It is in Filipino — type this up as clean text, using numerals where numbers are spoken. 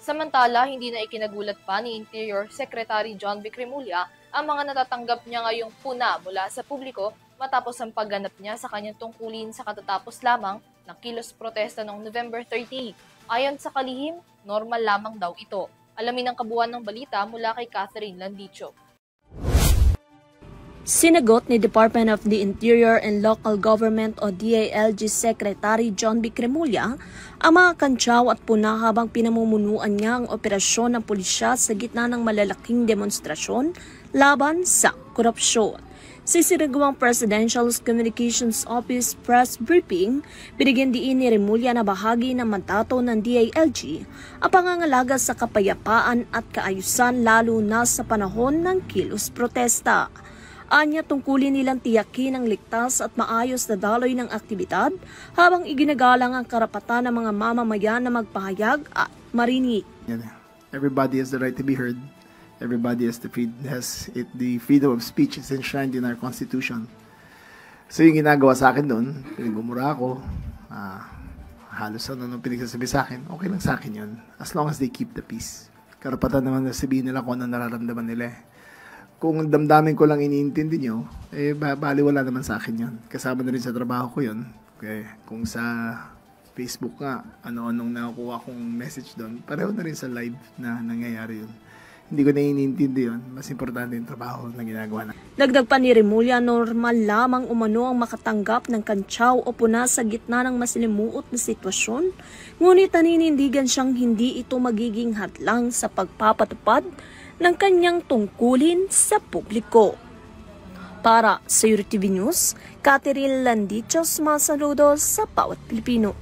Samantala, hindi na ikinagulat pa ni Interior Secretary John V. Cremulya ang mga natatanggap niya ngayong puna mula sa publiko matapos ang pagganap niya sa kanyang tungkulin sa katatapos lamang ng kilos protesta noong November 30. Ayon sa kalihim, normal lamang daw ito. Alamin ang kabuuan ng balita mula kay Catherine Landicho. Sinagot ni Department of the Interior and Local Government o DILG Secretary John V. Cremulya ang mga kantsaw at puna habang pinamumunuan niya ang operasyon ng pulisya sa gitna ng malalaking demonstrasyon laban sa korupsyon. Sa sinagawang Presidential Communications Office press briefing, binigyan diin ni Cremulya na bahagi ng mandato ng DILG ang pangangalaga sa kapayapaan at kaayusan lalo na sa panahon ng kilos protesta. Anya tungkulin nilang tiyakin ang ligtas at maayos na daloy ng aktibidad habang iginagalang ang karapatan ng mga mamamayan na magpahayag at marinig. Everybody has the right to be heard. Everybody has the freedom of speech is enshrined in our Constitution. So yung ginagawa sa akin doon, pinagmumura ako, halos ano pinagsasabi sa akin, okay lang sa akin yun. As long as they keep the peace. Karapatan naman na sabihin nila kung ano nararamdaman nila eh. Kung damdamin ko lang iniintindi nyo, baliwala naman sa akin yun. Kasama na rin sa trabaho ko yun. Okay. Kung sa Facebook nga, ano-anong nakukuha kong message doon, pareho na rin sa live na nangyayari yun. Hindi ko na iniintindi yun. Mas importante yung trabaho na ginagawa na. Dagdag pa ni Cremulya, normal lamang umano ang makatanggap ng kantsaw o puna sa gitna ng masalimuot na sitwasyon. Ngunit naninindigan siyang hindi ito magiging hadlang sa pagpapatupad ng kanyang tungkulin sa publiko. Para sa EuroTV News, Catherine Landicho, mga saludo sa bawat Pilipino.